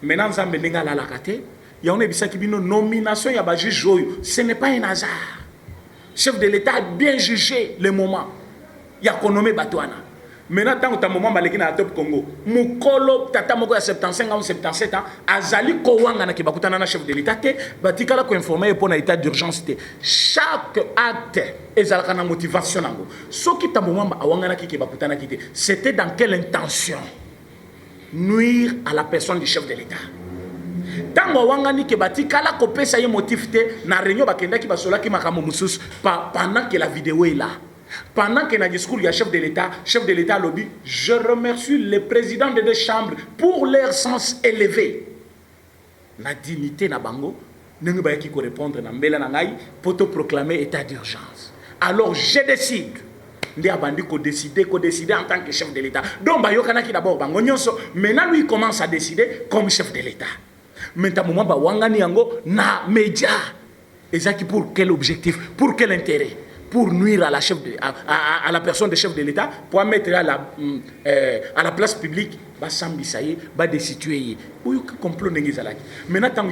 Maintenant, il y a une nomination, il y a un juge. Ce n'est pas un hasard. Le chef de l'État a bien jugé le moment. Il y a qu'on nommé Batouana. Maintenant, tant que tu as un moment dans le top Congo, Moukolo, Tata Moko à 75 ans, 77 ans, Azali Kouanga, qui est le chef de l'État, Batikala ko informé pour l'état d'urgence. Chaque acte est une motivation. Ce qui est un moment c'était dans quelle intention? Nuire à la personne du chef de l'État. Tant que Batikala ko pesa ye motif te na réunion bakenda ki basola ki makamo mususu pendant que la vidéo est là. Pendant qu'il y a un discours, il y a chef de l'État lobby, je remercie les présidents des deux chambres pour leur sens élevé. La dignité na bango, nous ne pouvons pas répondre pour te proclamer état d'urgence. Alors je décide. Qu'on décide en tant que chef de l'État. Donc, d'abord, maintenant, lui commence à décider comme chef de l'État. Maintenant, na média. Et ça pour quel objectif? Pour quel intérêt? Pour nuire à la personne de chef de l'État, pour mettre à la place publique, va destituer. Maintenant, tant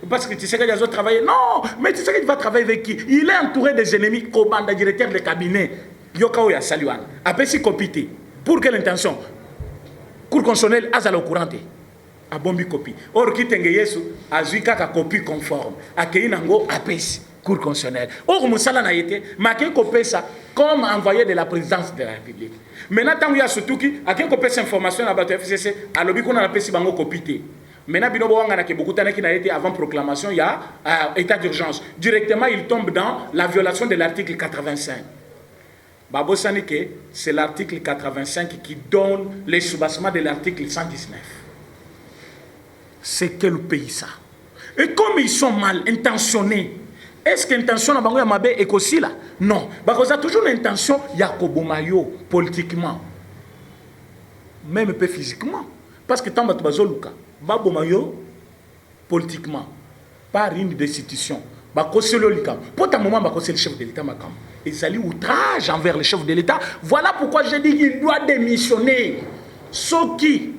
parce que tu sais qu'il y a d'autres travailler. Non, mais tu sais qu'il va travailler avec qui? Il est entouré des ennemis, commandant directeur de cabinet. Yokaoya Saluan. Après, si copité. Pour quelle intention? Cour constitutionnelle, azal au courant. A bombi copie. Or qui tengue yesu, a zui kaka copie conforme. A kei nango apesi. Cour constitutionnelle. Or, Moussala n'a été, mais copé ça comme envoyé de la présidence de la République. Maintenant, tant qu'il y a surtout qui, à quel copé cette information à la FCC, à l'objet qu'on a appelé si bango copité. Maintenant, Binobo Wangana, qui beaucoup qui n'a été avant proclamation, il y a état d'urgence. Directement, il tombe dans la violation de l'article 85. Babo Sanike, c'est l'article 85 qui donne les soubassements de l'article 119. C'est quel pays ça? Et comme ils sont mal intentionnés, est-ce que l'intention de Bango Mabe est aussi là? Non. Parce qu'il y a toujours l'intention, il y a Kobomayo, politiquement. Même peu physiquement. Parce que tant que tu as Babomayo, politiquement, par une destitution. C'est le moment, c'est le chef de l'État. Ils allaient outrage envers le chef de l'État. Voilà pourquoi j'ai dit qu'il doit démissionner. Ce qui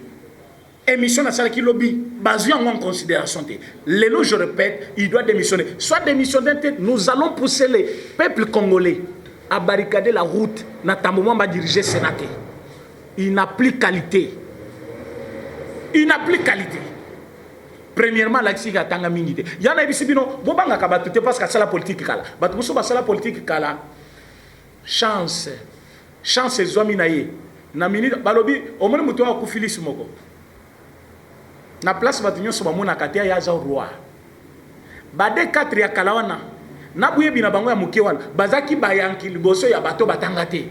émission à qui lobby, basé en considération. Les lots, je répète, il doit démissionner. Soit démissionner, nous allons pousser les peuples congolais à barricader la route. Natamouman va diriger le Sénat. Il n'a plus qualité. Il n'a plus qualité. Premièrement, l'axi a tanga mingité. Il y en a ici, bobanga kabatute parce que c'est la politique kala. Batumuso ba la politique kala. Chance zominaye. Na minute balobi au moins muto a kufilis moko. Na place batunyo so bamona katia ya za roi. Bade 4 ya kalawana. Na buye bina bango ya mukewana. Bazaki bayanki liboso ya bato batanga te.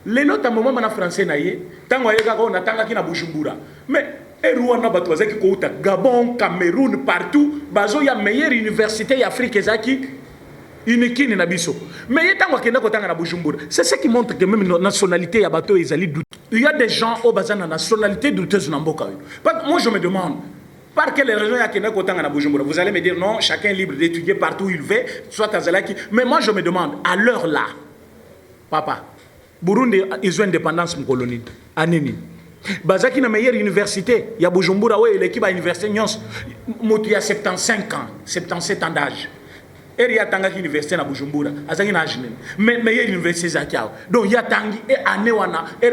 Lelo ta moment na français na ye, tango ayeka ko na tanga ki na Bujumbura. Mais et Rwanda bato bazaki ko uta Gabon, Cameroun partout, bazo ya meilleure université Afrique ezaki inikini na biso. Mais ye tango kenda ko tanga na Bujumbura. C'est ce qui montre que même nationalité ya bato ezali doute. Il y a des gens au bazana nationalité douteuse na mboka. Moi je me demande par quelle raison il y a quelqu'un qui est à Bujumbura? Vous allez me dire non, chacun est libre d'étudier partout où il veut, soit à Zalaki. Mais moi je me demande, à l'heure là, papa, Burundi, ils ont indépendance en colonie. Aneni. Bazaki na meilleure université, il y a Bujumbura, ouais, l'équipe à l'université Nyons, il y a 75 ans, 77 ans d'âge. Et il y a Tangaki université na Bujumbura, azaki na âge. Mais meilleure université Zakiao. Donc il y a Tangi et Anewana, et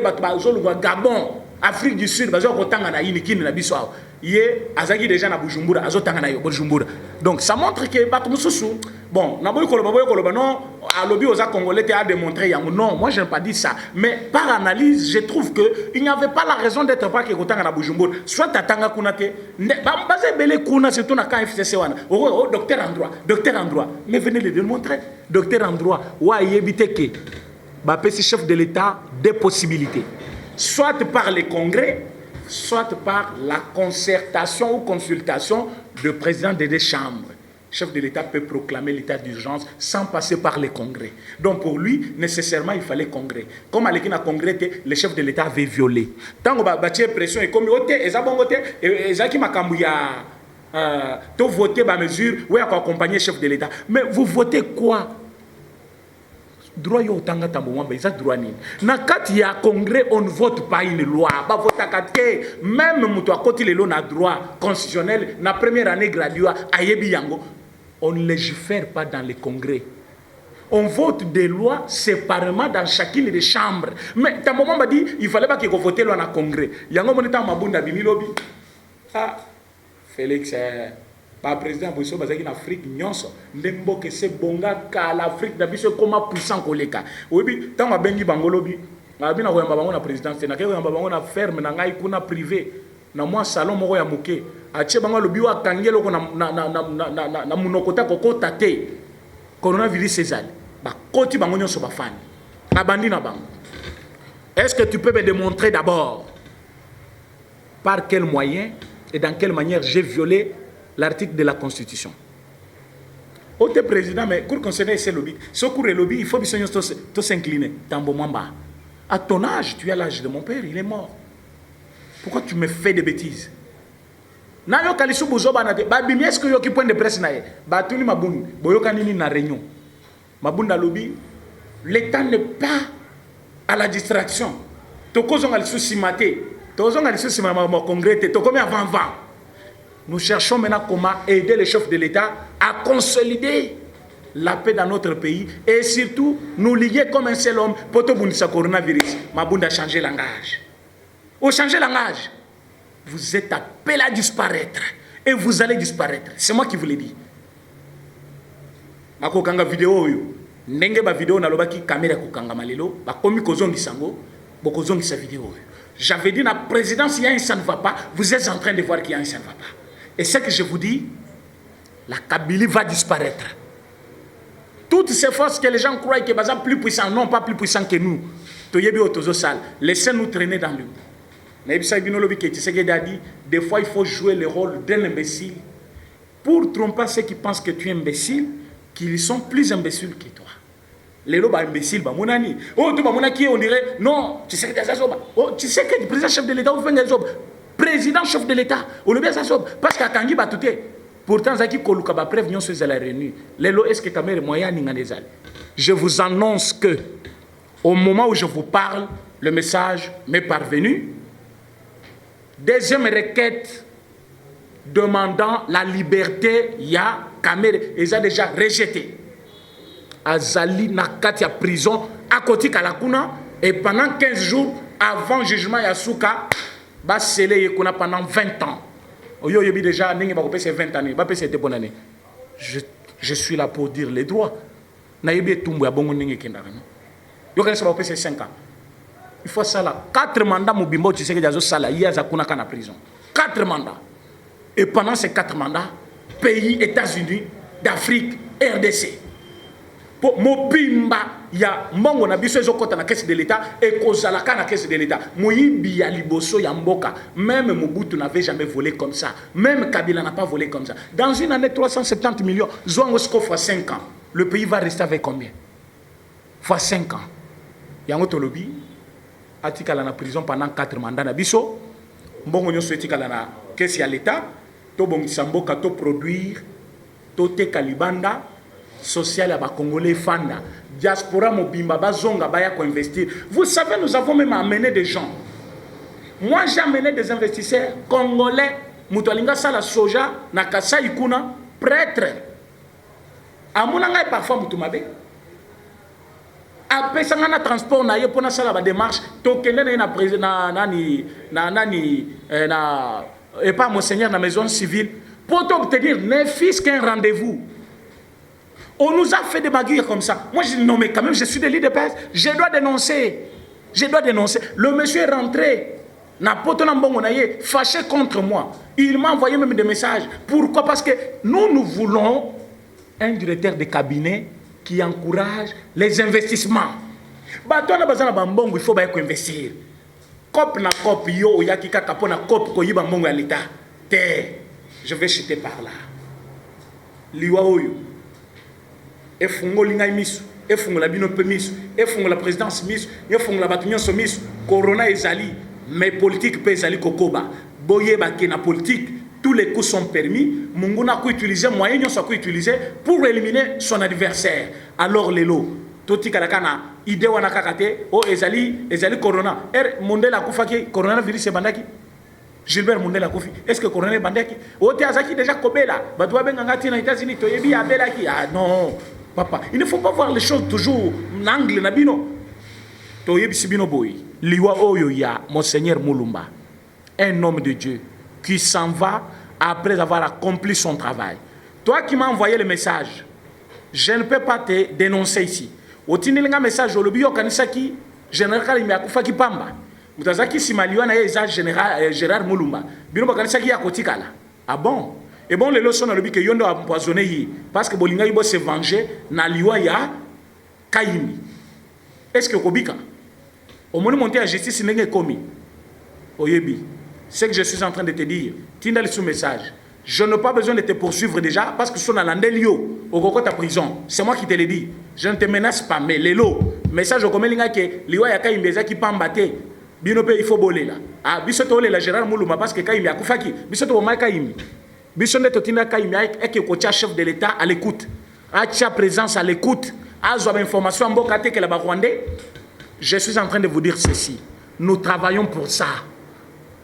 Gabon, Afrique du Sud, bazaki kotanga na inikini na biso. Yé azaki déjà na Bujumbura, azotanga na Bujumbura. Donc ça montre que Batumususu, bon, naboy koloba non, à lobby aux Congolais a démontré non, moi je n'ai pas dit ça, mais par analyse, je trouve que il n'y avait pas la raison d'être pas que kotanga na Bujumbura, soit tatanga kunate, basé belé kuna c'est tout na kan FCC wana. Oh docteur en droit, mais venez le démontrer. Docteur en droit, wa yebite ke ba pesi chef de l'État des possibilités. Soit par les congrès, soit par la concertation ou consultation du président des deux chambres. Le chef de l'État peut proclamer l'état d'urgence sans passer par les congrès. Donc pour lui, nécessairement, il fallait congrès. Comme à l'équipe congrès, le chef de l'État avait violé. Tant que bâtir pression et comme tu votez ma mesure, oui, à accompagner le chef de l'État. Mais vous votez quoi? Droit yo tanga tambouamba isa droit ni na kati ya congrès on ne vote pas une loi ba vota kate même muto akoti lelo na droit constitutionnel na première année graduat ayebi yango on ne légifère pas dans les congrès, on vote des lois séparément dans chacune des chambres. Mais tambouamba m'a dit il fallait pas qu'il vote loi na congrès yango moneta mabunda bimilobi ah Félix par président Boisso bazaki en Afrique nyonso ndembo que c'est bonga ka l'Afrique da biso comment puissant koleka obi tant bengi bangolobi abina ko yamba bango na présidence na ke yamba bango na ferme na ngai kuna privé na moi salon moko ya moke atie bango lobi wa kangelo ko na munokota kokota te coronavirus ezali ba koti bango nyonso ba fani abandi na bango. Est-ce que tu peux me démontrer d'abord par quel moyen et dans quelle manière j'ai violé l'article de la Constitution? Au président, mais pour concerner ces lobbies, ce cours et lobby, il faut bien s'incliner. Tambo Mwamba, à ton âge, tu as l'âge de mon père, il est mort. Pourquoi tu me fais des bêtises? Na yo kalisu buzo banate, ba bimi est-ce que yo ki point de presse na ye? Ba tuni mabun, boyoka nini na réunion. Mabunda lobby, l'État n'est pas à la distraction. Toko zonga lisu simate, toko zonga lisu simama mo congrès, toko mi avant. Nous cherchons maintenant comment aider les chefs de l'État à consolider la paix dans notre pays et surtout nous lier comme un seul homme pour tout le coronavirus. Mabunda a changé langage. Au changer langage, vous êtes appelés à disparaître et vous allez disparaître. C'est moi qui vous l'ai dit. bakokanga vidéo oyo ndenge ba vidéo nalobaki caméra kokanga malelo bakomi kozongisa ngo bokozongisa vidéo oyo. J'avais dit la présidence, il y a un ça ne va pas. Vous êtes en train de voir qu'il y a un ça ne va pas. Et ce que je vous dis, la Kabylie va disparaître. Toutes ces forces que les gens croient que sont plus puissants, non pas plus puissants que nous. Laissez-nous traîner dans le bout. Des fois, il faut jouer le rôle d'un imbécile pour tromper ceux qui pensent que tu es imbécile, qu'ils sont plus imbéciles que toi. Les lobes imbéciles, monani. Oh, tu vas qui on dirait non, tu sais que oh, tu sais que le président chef de l'État ou président chef de l'État, on le bien ça parce qu'à Kangi Batouté. Pourtant, Zaki Koluka ba preuve non sur la réunion. Les lots est-ce que ta mère est moyen n'ingandezal. Je vous annonce que au moment où je vous parle, le message m'est parvenu. Deuxième requête demandant la liberté, il y a Kamere, ils ont déjà rejeté. Azali Nakati à prison à côté Kalakuna et pendant 15 jours avant jugement Yasuka, bah scellé pendant 20 ans. Oyo yobi déjà n'engue ba kopé 20 années, ba pèse bonne année. Je suis là pour dire les droits. Na yobi tumbu ya bongo n'engue kendara. Yo kana ba pèse 5 ans. Il faut ça là 4 mandats mobimbo tu sais que jazo sala hier za kuna kana prison. 4 mandats. Et pendant ces 4 mandats, pays États-Unis, d'Afrique, RDC. Pour mobimba ya mbongo na biso ezokota na caisse de l'État et kozalaka na caisse de l'État. Moyibi ya liboso ya mboka. Même Mobutu n'avait jamais volé comme ça. Même Kabila n'a pas volé comme ça. Dans une année 370 millions, Zouangosko fois 5 ans. Le pays va rester avec combien? Fois 5 ans. Yango tolobi atikala na prison pendant 4 mandats na biso. Mbongo nyoso etikala na caisse ya l'État. To bongisa mboka to produire to te kalibanda social à Congolais Fanda, diaspora mobimba bazonga baya ko investir. Vous savez, nous avons même amené des gens. Moi, j'ai amené des investisseurs congolais, Moutolinga Sala Soja, Nakasa Ikuna, prêtre. Amunanga et parfois Moutumabe. Après ça, on a transport na ye pona sala ba démarche. Tokende na président na et pas monseigneur na maison civile pour obtenir ne fils qu'un rendez-vous. On nous a fait des baguilles comme ça. Moi, je dis non, mais quand même, je suis de l'île de Pèse. Je dois dénoncer. Je dois dénoncer. Le monsieur est rentré. Fâché contre moi. Il m'a envoyé même des messages. Pourquoi? Parce que nous voulons un directeur de cabinet qui encourage les investissements. Il faut investir. Cop na cop yo yaki kaka pona cop ko yiba mbongo ya l'État. Je vais chuter par là. Liwa oyo. Et fungo linga misu, et fungo la bino misu, et fungo la présidence misu, et fungo la batunyon so misu, corona ezali, mais politique pe ezali kokoba. Boye ba na politique, tous les coups sont permis, munguna ko utiliser moyen nyo so ko utiliser pour éliminer son adversaire. Alors lelo, toti kalakana ide wana kakate, o ezali corona. Mondela kufaki coronavirus bandaki. Gilbert Mundela Kofi, est-ce que Corona bandaki? O te azaki déjà kobela, batwa benga tina États-Unis to yebi abelaki. Ah non. Papa, il ne faut pas voir les choses toujours en angle nabino. Toyebi sibino boy. Liwa oyo ya Monseigneur Mulumba, un homme de Dieu qui s'en va après avoir accompli son travail. Toi qui m'as envoyé le message, je ne peux pas te dénoncer ici. Otinelinga message olobi yo kanisa ki général Imiakufa ki pamba. Mutazaki simaliwa na yeza général Gérard Mulumba. Bino kanisa ki yakotikala. Ah bon? Et bon, les leçons ont dit que Yondo a empoisonné parce que Bolinga Ibo se venger na liwa ya Kaimi. Est-ce que Kobika au moment monter à justice n'est commis? Oyebi, c'est que je suis en train de te dire. Tindal sous message. Je n'ai pas besoin de te poursuivre déjà parce que son alandelio au Goko ta prison. C'est moi qui te le dis. Je ne te menace pas, mais les lots. Message au Komelinga que liwa ya Kaimi qui pambate. Binope il faut boler là. Ah, bisoto la Gérard Muluma parce que Kaimi a Koufaki. Bisoto ma Kaimi. Bishonde Totina Kaimia est que le chef de l'État à l'écoute, a présence à l'écoute, a information que la Rwandais. Je suis en train de vous dire ceci. Nous travaillons pour ça.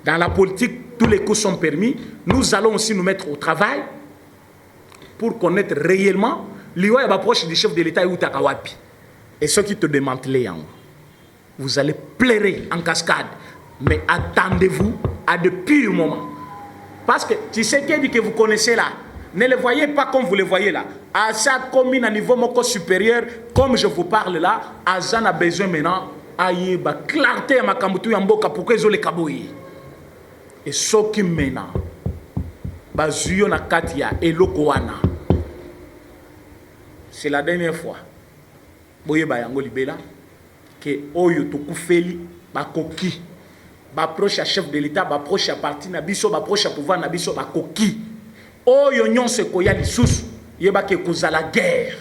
Dans la politique, tous les coups sont permis. Nous allons aussi nous mettre au travail pour connaître réellement l'Iwa est proche du chef de l'État ou Takawapi. Et ceux qui te démantelent, vous allez pleurer en cascade. Mais attendez-vous à de purs moments. Parce que tu sais qui dit que vous connaissez là, Ne les voyez pas comme vous les voyez là. À ça, comme à niveau moko supérieur, comme je vous parle là, Azan a besoin maintenant aïe ba clarté à makambutu yamboka pour que les kaboyi. Et ce qui maintenant, bazuyo na katia et lokoana. C'est la dernière fois. Boye ba yango libela que oyo to kufeli ba koki. Ba proche à chef de l'État, ba proche à parti na biso, ba proche à pouvoir na biso ba koki. Oyo nyon se koya lisusu yeba ke kozala guerre.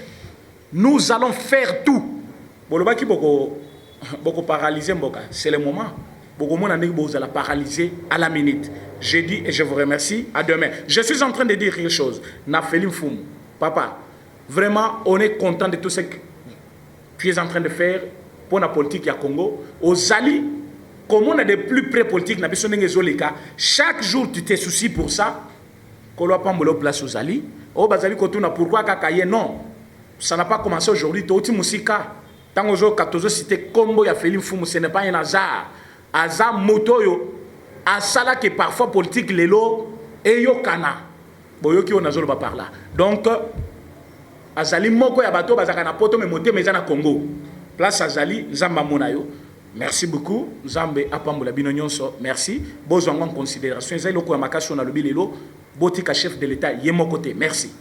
Nous allons faire tout. Boloba ki boko paralyser mboka, c'est le moment. Boko mona ndenge bozala paralyser à la minute. Je dis et je vous remercie. À demain. Je suis en train de dire quelque chose. Na Felim Foum. Papa, vraiment on est content de tout ce que tu es en train de faire pour la politique à Congo. Aux alliés, comme on a de plus près politique, chaque jour tu te soucies pour ça. Place aux alliés. Oh, bazali kotuna pourquoi kakaye non. Ça n'a pas commencé aujourd'hui. Toti musika. Tant que katozo cité combo ya Felim Foum, ce n'est pas un hasard. Hasard motoyo. Asala que parfois politique lelo et yo kana. Boyoki on azolo ba par là. Donc azali moko ya bato bazaka na poto me moté mais na Congo. Place azali nzamba monayo. Merci beaucoup. Nzambe apambola bino nyonso. Merci. Bozwa en considération ezali loko ya makaso na lobi lelo. Botika chef de l'État yemo côté. Merci.